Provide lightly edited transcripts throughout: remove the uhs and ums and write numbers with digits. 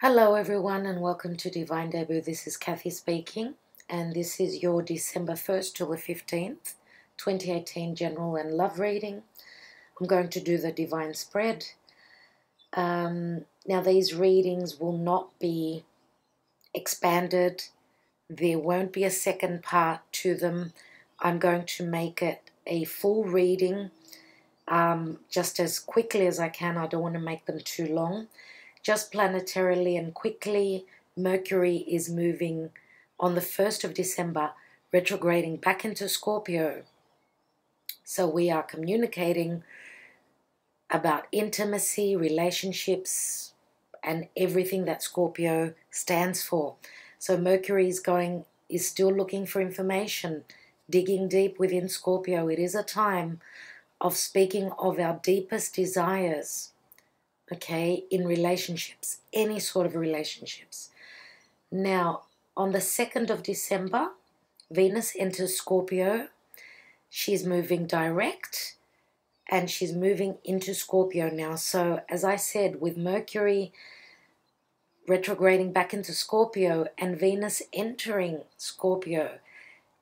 Hello everyone and welcome to Divine Debut. This is Kathy speaking and this is your December 1st till the 15th, 2018 general and love reading. I'm going to do the divine spread. Now these readings will not be expanded. There won't be a second part to them. I'm going to make it a full reading just as quickly as I can. I don't want to make them too long. Just planetarily and quickly, Mercury is moving on the 1st of December, retrograding back into Scorpio. So we are communicating about intimacy, relationships, and everything that Scorpio stands for. So Mercury is still looking for information, digging deep within Scorpio. It is a time of speaking of our deepest desires. Okay, in relationships, any sort of relationships. Now, on the 2nd of December, Venus enters Scorpio. She's moving direct and she's moving into Scorpio now. So, as I said, with Mercury retrograding back into Scorpio and Venus entering Scorpio,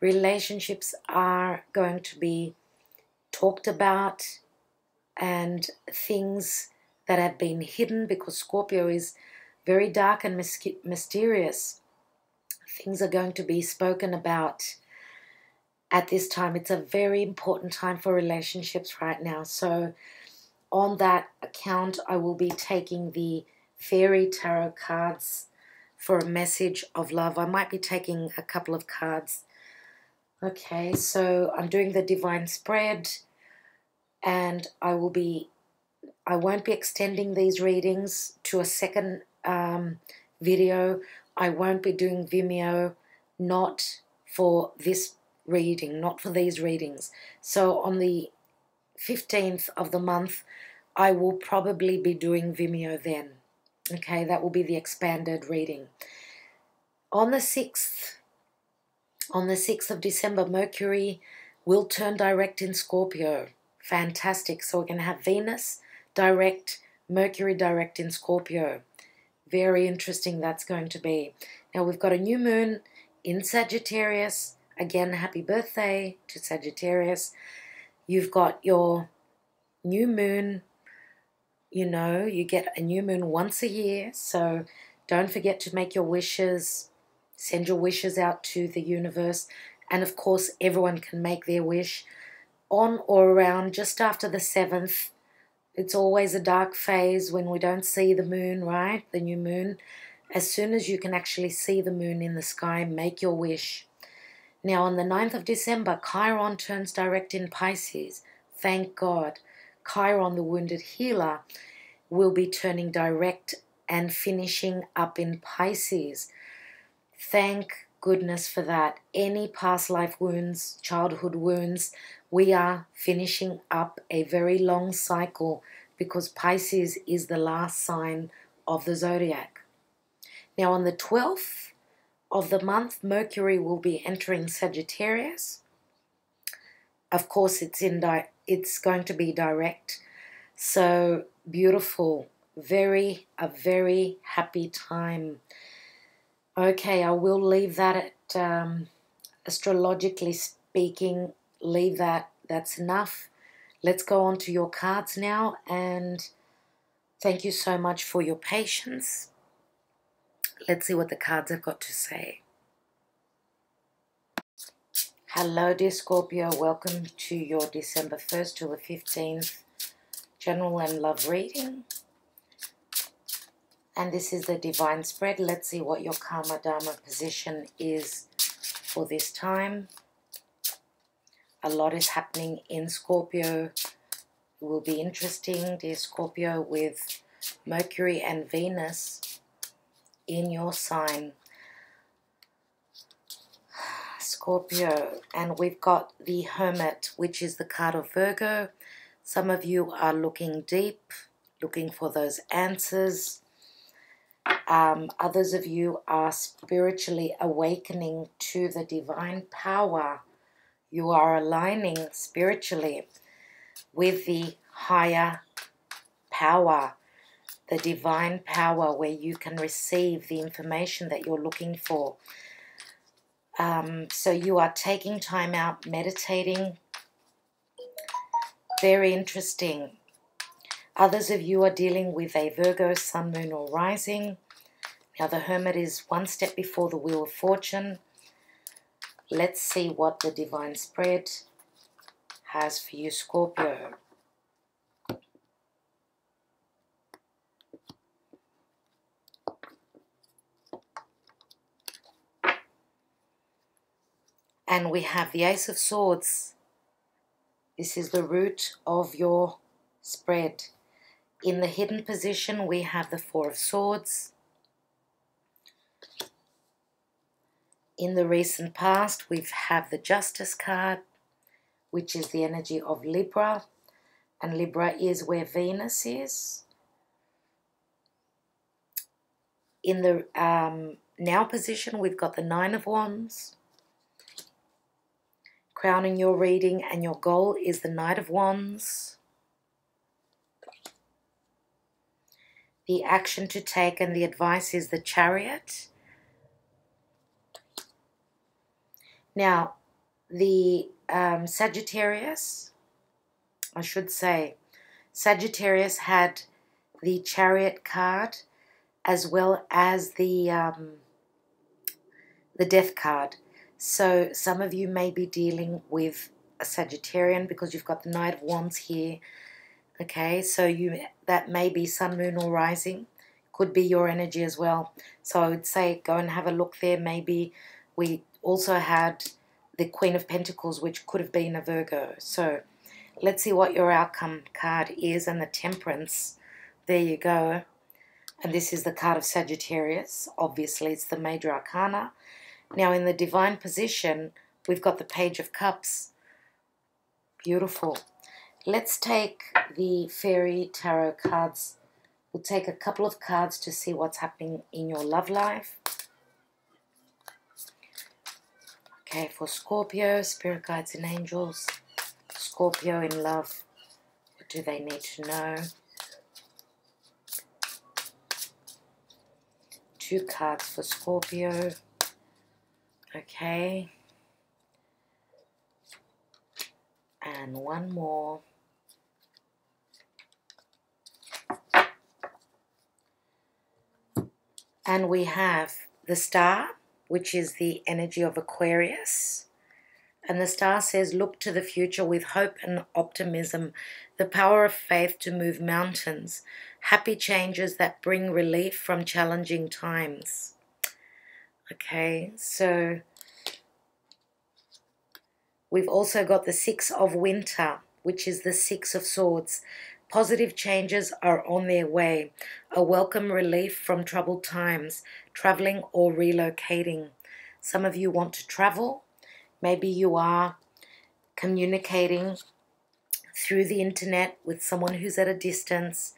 relationships are going to be talked about and things that have been hidden, because Scorpio is very dark and mysterious. Things are going to be spoken about at this time. It's a very important time for relationships right now. So on that account, I will be taking the Fairy Tarot cards for a message of love. I might be taking a couple of cards. Okay, so I'm doing the divine spread and I won't be extending these readings to a second video. I won't be doing Vimeo, not for this reading, not for these readings. So on the 15th of the month, I will probably be doing Vimeo then. Okay, that will be the expanded reading. On the 6th of December, Mercury will turn direct in Scorpio. Fantastic. So we're going to have Venus direct, Mercury direct in Scorpio. Very interesting that's going to be. Now we've got a new moon in Sagittarius. Again, happy birthday to Sagittarius. You've got your new moon. You know, you get a new moon once a year. So don't forget to make your wishes. Send your wishes out to the universe. And of course, everyone can make their wish on or around just after the 7th. It's always a dark phase when we don't see the moon, right? The new moon. As soon as you can actually see the moon in the sky, make your wish. Now, on the 9th of December, Chiron turns direct in Pisces. Thank God. Chiron, the wounded healer, will be turning direct and finishing up in Pisces. Thank goodness for that. Any past life wounds, childhood wounds, we are finishing up a very long cycle, because Pisces is the last sign of the zodiac. Now on the 12th of the month, Mercury will be entering Sagittarius. Of course, it's going to be direct. So beautiful. A very happy time. Okay, I will leave that at, astrologically speaking, leave that. That's enough. Let's go on to your cards now, and thank you so much for your patience. Let's see what the cards have got to say. Hello, dear Scorpio. Welcome to your December 1st till the 15th general and love reading. And this is the divine spread. Let's see what your karma dharma position is for this time. A lot is happening in Scorpio. It will be interesting, dear Scorpio, with Mercury and Venus in your sign. Scorpio. And we've got the Hermit, which is the card of Virgo. Some of you are looking deep, looking for those answers. Others of you are spiritually awakening to the divine power. You are aligning spiritually with the higher power the divine power where you can receive the information that you're looking for. So you are taking time out, meditating. Very interesting. Others of you are dealing with a Virgo, Sun, Moon, or Rising. Now the Hermit is one step before the Wheel of Fortune. Let's see what the Divine Spread has for you, Scorpio. And we have the Ace of Swords. This is the root of your spread. In the hidden position, we have the Four of Swords. In the recent past, we have the Justice card, which is the energy of Libra. And Libra is where Venus is. In the now position, we've got the Nine of Wands. Crowning your reading, and your goal is the Knight of Wands. The action to take and the advice is the Chariot. Now, the Sagittarius, I should say, Sagittarius had the Chariot card as well as the Death card. So some of you may be dealing with a Sagittarian because you've got the Knight of Wands here. Okay, so that may be Sun, Moon, or Rising. Could be your energy as well. So I would say go and have a look there. Maybe we also had the Queen of Pentacles, which could have been a Virgo. So let's see what your outcome card is. And the Temperance, there you go. And this is the card of Sagittarius. Obviously, it's the major arcana. Now, in the divine position, we've got the Page of Cups. Beautiful. Let's take the Fairy Tarot cards. We'll take a couple of cards to see what's happening in your love life. Okay, for Scorpio, Spirit Guides and Angels. Scorpio in love. What do they need to know? 2 cards for Scorpio. Okay. And 1 more. And we have the Star, which is the energy of Aquarius. And the Star says, look to the future with hope and optimism, the power of faith to move mountains, happy changes that bring relief from challenging times. Okay, so we've also got the 6 of Winter, which is the 6 of Swords. Positive changes are on their way. A welcome relief from troubled times, traveling or relocating. Some of you want to travel. Maybe you are communicating through the internet with someone who's at a distance.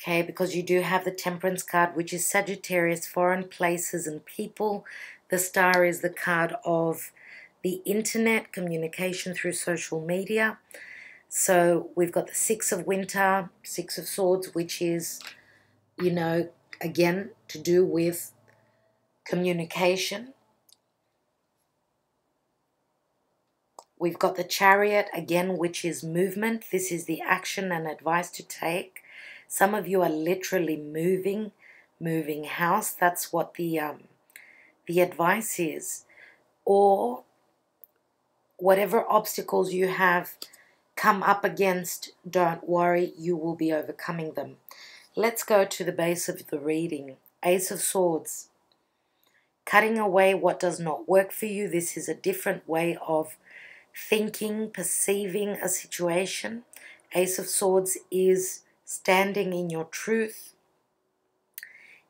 Okay, because you do have the Temperance card, which is Sagittarius, foreign places and people. The Star is the card of the internet, communication through social media. So we've got the 6 of Winter, 6 of Swords, which is, you know, again, to do with communication. We've got the Chariot, again, which is movement. This is the action and advice to take. Some of you are literally moving house. That's what the advice is. Or whatever obstacles you have come up against, don't worry, you will be overcoming them. Let's go to the base of the reading. Ace of Swords. Cutting away what does not work for you. This is a different way of thinking, perceiving a situation. Ace of Swords is standing in your truth.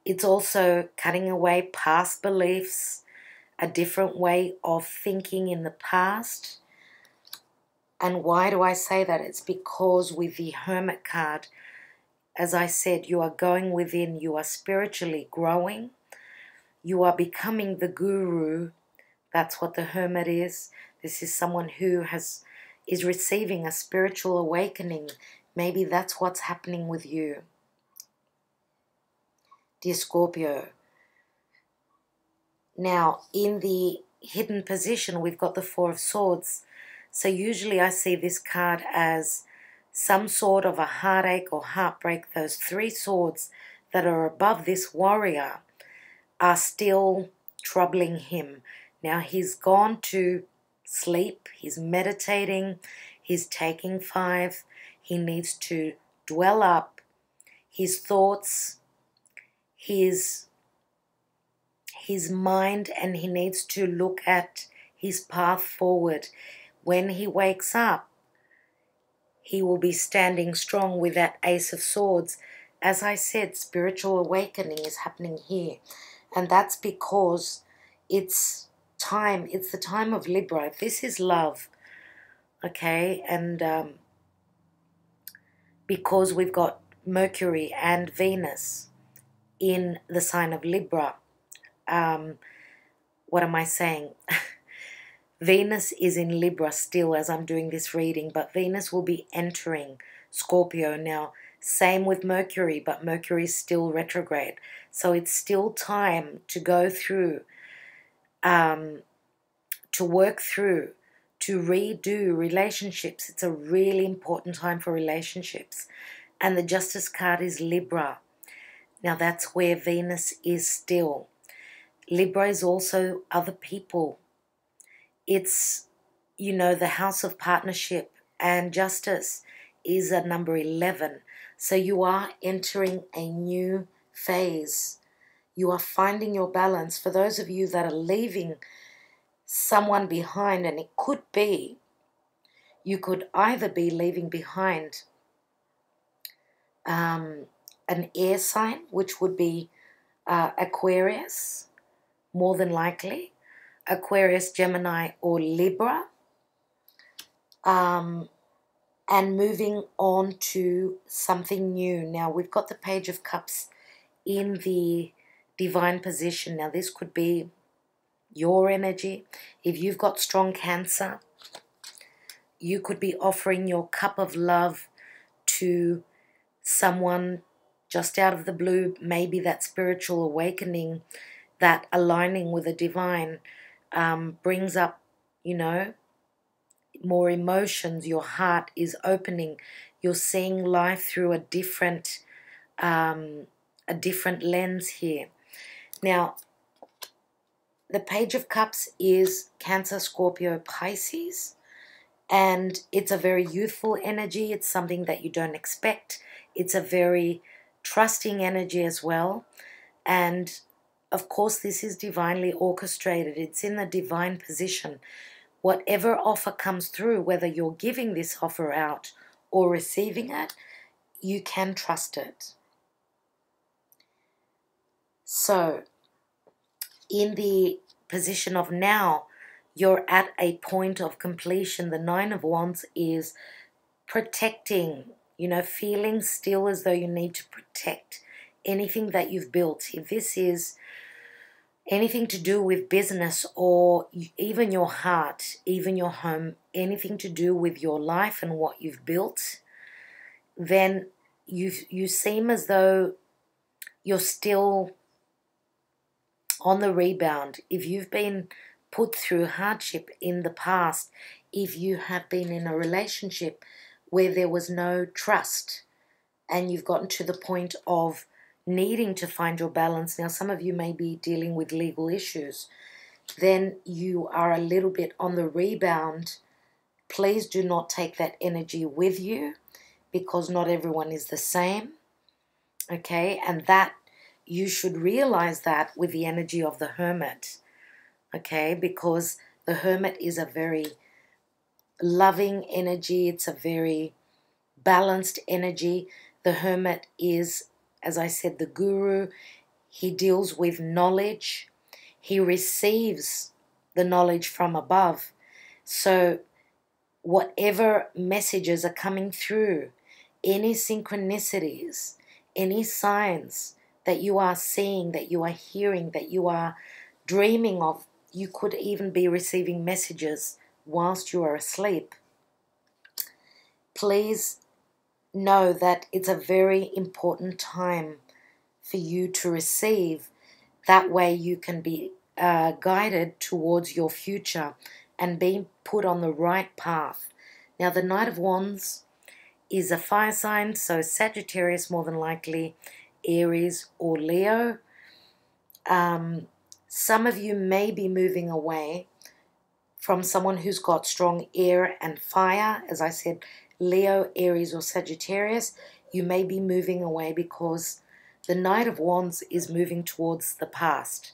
It's also cutting away past beliefs, a different way of thinking in the past. And why do I say that? It's because with the Hermit card, as I said, you are going within, you are spiritually growing, you are becoming the guru. That's what the Hermit is. This is someone who is receiving a spiritual awakening. Maybe that's what's happening with you. dear Scorpio. Now, in the hidden position, we've got the Four of Swords. So usually I see this card as some sort of a heartache or heartbreak. Those three swords that are above this warrior are still troubling him. Now, he's gone to sleep. He's meditating. He's taking 5. He needs to dwell up his thoughts, his mind, and he needs to look at his path forward. When he wakes up, he will be standing strong with that Ace of Swords. As I said, spiritual awakening is happening here. And that's because it's time. It's the time of Libra. This is love. Okay? And because we've got Mercury and Venus in the sign of Libra. What am I saying? Venus is in Libra still as I'm doing this reading, but Venus will be entering Scorpio now. Same with Mercury, but Mercury is still retrograde. So it's still time to go through, to work through, to redo relationships. It's a really important time for relationships. And the Justice card is Libra. Now that's where Venus is still. Libra is also other people. It's, you know, the house of partnership, and justice is a number 11. So you are entering a new phase. You are finding your balance. For those of you that are leaving someone behind, and it could be, you could either be leaving behind an air sign, which would be Aquarius, more than likely, Aquarius, Gemini, or Libra, and moving on to something new. Now, we've got the Page of Cups in the divine position. Now, this could be your energy. If you've got strong Cancer, you could be offering your cup of love to someone just out of the blue. Maybe that spiritual awakening, that aligning with the divine, brings up, you know, more emotions. Your heart is opening. You're seeing life through a different lens here. Now, the Page of Cups is Cancer, Scorpio, Pisces, and it's a very youthful energy. It's something that you don't expect. It's a very trusting energy as well. And of course, this is divinely orchestrated. It's in the divine position. Whatever offer comes through, whether you're giving this offer out or receiving it, you can trust it. So, in the position of now, you're at a point of completion. The Nine of Wands is protecting, you know, feeling still as though you need to protect anything that you've built. If this is anything to do with business, or even your heart, even your home, anything to do with your life and what you've built, then you seem as though you're still on the rebound. If you've been put through hardship in the past, if you have been in a relationship where there was no trust and you've gotten to the point of needing to find your balance. Now, some of you may be dealing with legal issues. Then you are a little bit on the rebound. Please do not take that energy with you, because not everyone is the same. Okay, and that you should realize that with the energy of the Hermit. Okay, because the Hermit is a very loving energy. It's a very balanced energy. The Hermit is, as I said, the guru. He deals with knowledge. He receives the knowledge from above. So whatever messages are coming through, any synchronicities, any signs that you are seeing, that you are hearing, that you are dreaming of, you could even be receiving messages whilst you are asleep. Please know that it's a very important time for you to receive. That way you can be guided towards your future and being put on the right path. Now, the Knight of Wands is a fire sign, so Sagittarius more than likely, Aries or Leo. Some of you may be moving away from someone who's got strong air and fire. As I said, Leo, Aries or Sagittarius. You may be moving away because the Knight of Wands is moving towards the past.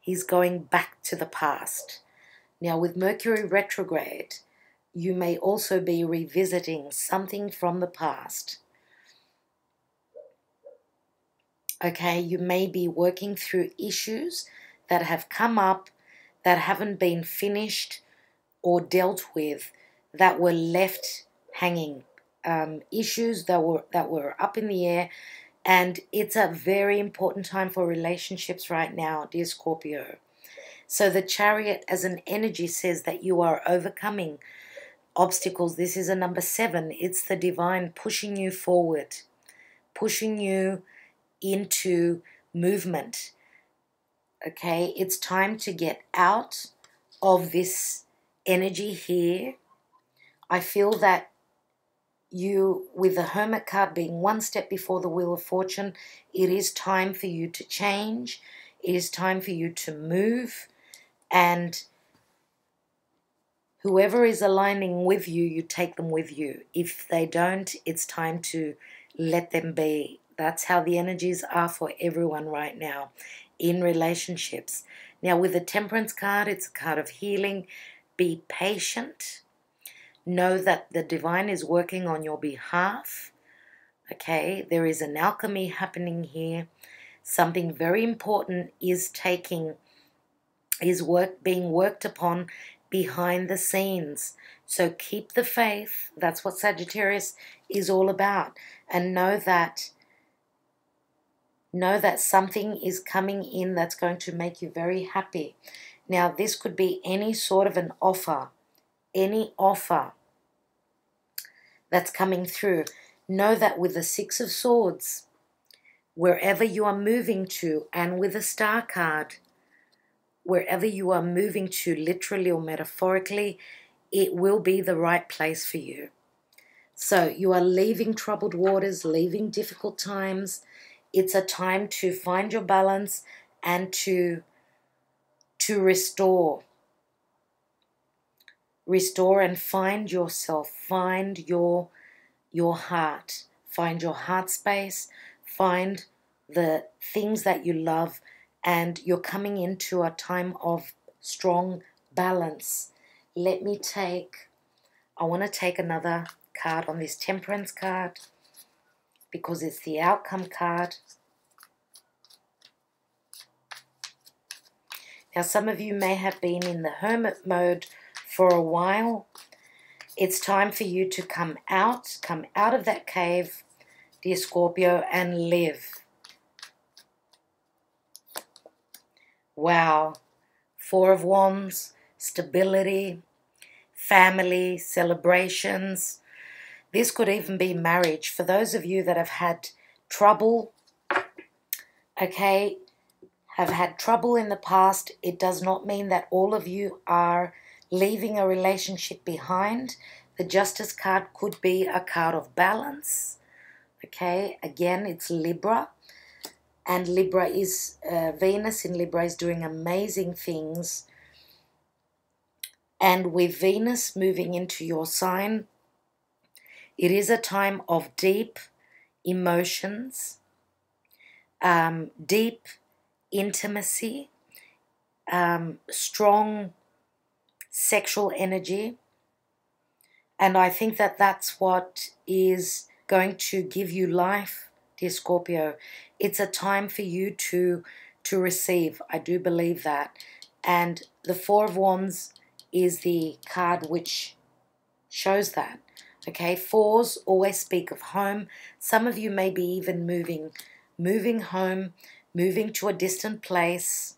He's going back to the past. Now, with Mercury retrograde, you may also be revisiting something from the past. Okay, you may be working through issues that have come up that haven't been finished or dealt with, that were left hanging, issues that were up in the air. And it's a very important time for relationships right now, dear Scorpio. So the Chariot as an energy says that you are overcoming obstacles. This is a number 7. It's the divine pushing you forward, pushing you into movement. Okay, it's time to get out of this energy here. I feel that you, with the Hermit card being one step before the Wheel of Fortune, it is time for you to change. It is time for you to move. And whoever is aligning with you, you take them with you. If they don't, it's time to let them be. That's how the energies are for everyone right now in relationships. Now, with the Temperance card, it's a card of healing. Be patient. Know that the divine is working on your behalf. Okay, there is an alchemy happening here. Something very important is being worked upon behind the scenes. So keep the faith. That's what Sagittarius is all about. And know that something is coming in that's going to make you very happy. Now, this could be any sort of an offer, any offer that's coming through. Know that with the 6 of Swords, wherever you are moving to, and with the Star card, wherever you are moving to, literally or metaphorically, it will be the right place for you. So you are leaving troubled waters, leaving difficult times. It's a time to find your balance and to restore. Restore and find yourself. Find your heart. Find your heart space. Find the things that you love. And you're coming into a time of strong balance. I want to take another card on this Temperance card, because it's the outcome card. Now, some of you may have been in the hermit mode for a while. It's time for you to come out of that cave, dear Scorpio, and live. Wow. 4 of Wands, stability, family, celebrations. This could even be marriage. For those of you that have had trouble, okay, have had trouble in the past, it does not mean that all of you are leaving a relationship behind. The Justice card could be a card of balance. Okay, again, it's Libra. And Libra is, Venus in Libra is doing amazing things. And with Venus moving into your sign, it is a time of deep emotions, deep intimacy, strong sexual energy. And I think that that's what is going to give you life, dear Scorpio. It's a time for you to receive. I do believe that. And the 4 of Wands is the card which shows that. Okay, 4s always speak of home. Some of you may be even moving home, moving to a distant place,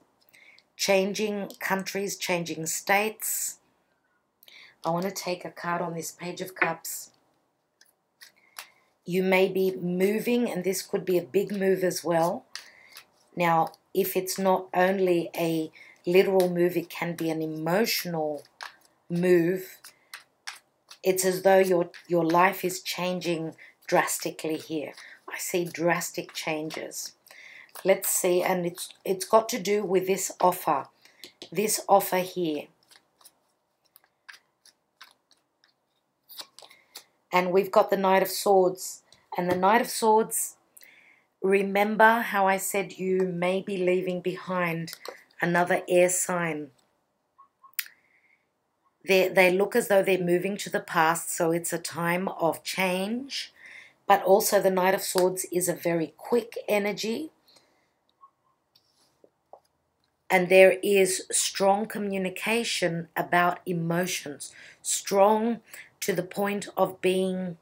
changing countries, changing states. I want to take a card on this Page of Cups. You may be moving, and this could be a big move as well. Now, if it's not only a literal move, it can be an emotional move. It's as though your life is changing drastically here. I see drastic changes. Let's see, and it's got to do with this offer here. And we've got the Knight of Swords. And the Knight of Swords, remember how I said you may be leaving behind another air sign. They look as though they're moving to the past, so it's a time of change. But also the Knight of Swords is a very quick energy. And there is strong communication about emotions. Strong to the point of being,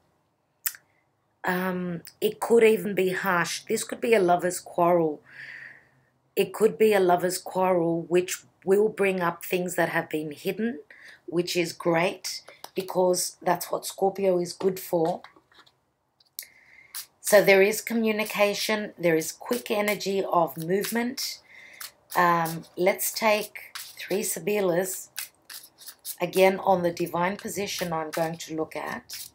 it could even be harsh. This could be a lover's quarrel. It could be a lover's quarrel which will bring up things that have been hidden, which is great because that's what Scorpio is good for. So there is communication. There is quick energy of movement. Let's take 3 Sibillas. Again, on the divine position I'm going to look at.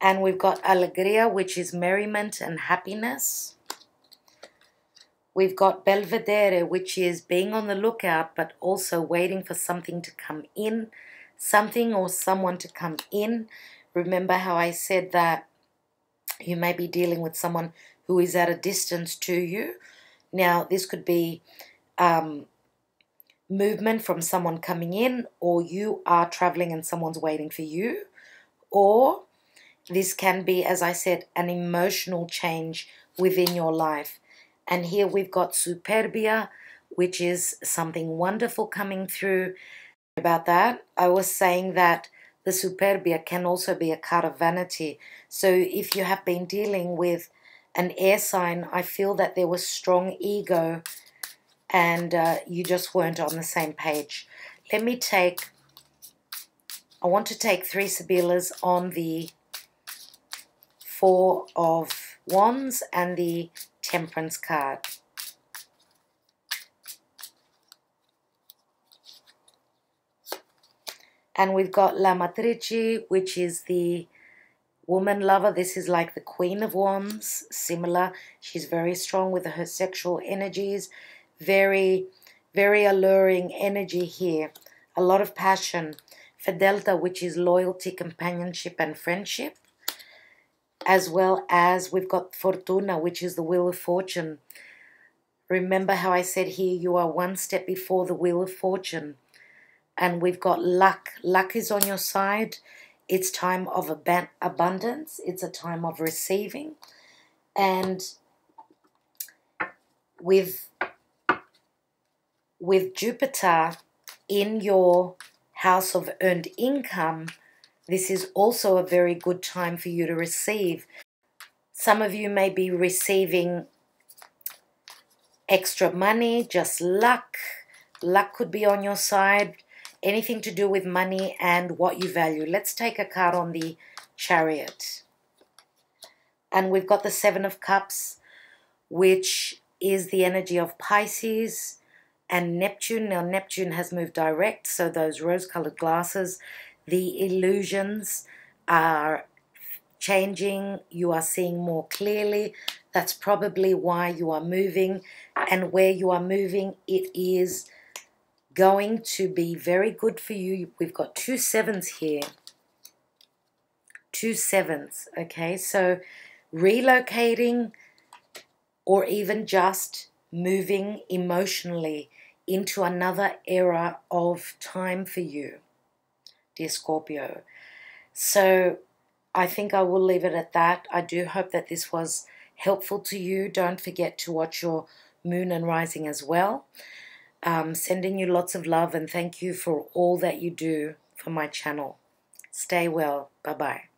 And we've got Alegria, which is merriment and happiness. We've got Belvedere, which is being on the lookout, but also waiting for something to come in. Something or someone to come in. Remember how I said that you may be dealing with someone who is at a distance to you. Now, this could be movement from someone coming in, or you are traveling and someone's waiting for you. Or this can be, as I said, an emotional change within your life. And here we've got Superbia, which is something wonderful coming through. About that, I was saying that the Superbia can also be a card of vanity. So if you have been dealing with an air sign, I feel that there was strong ego and you just weren't on the same page. I want to take 3 Sibillas on the 4 of Wands and the Temperance card. And we've got La Matrice, which is the woman lover. This is like the Queen of Wands, similar. She's very strong with her sexual energies. Very, very alluring energy here. A lot of passion. Fidelta, which is loyalty, companionship, and friendship. As well as we've got Fortuna, which is the Wheel of Fortune. Remember how I said here you are one step before the Wheel of Fortune. And we've got luck. Luck is on your side. It's time of abundance. It's a time of receiving. And with Jupiter in your house of earned income, this is also a very good time for you to receive. Some of you may be receiving extra money, just luck. Luck could be on your side. Anything to do with money and what you value. Let's take a card on the Chariot. And we've got the 7 of Cups, which is the energy of Pisces and Neptune. Now, Neptune has moved direct, so those rose-colored glasses, the illusions are changing. You are seeing more clearly. That's probably why you are moving. And where you are moving, it is going to be very good for you. We've got 2 7s here. 2 7s, okay? So relocating or even just moving emotionally into another era of time for you, dear Scorpio. So I think I will leave it at that. I do hope that this was helpful to you. Don't forget to watch your moon and rising as well. Sending you lots of love and thank you for all that you do for my channel. Stay well. Bye-bye.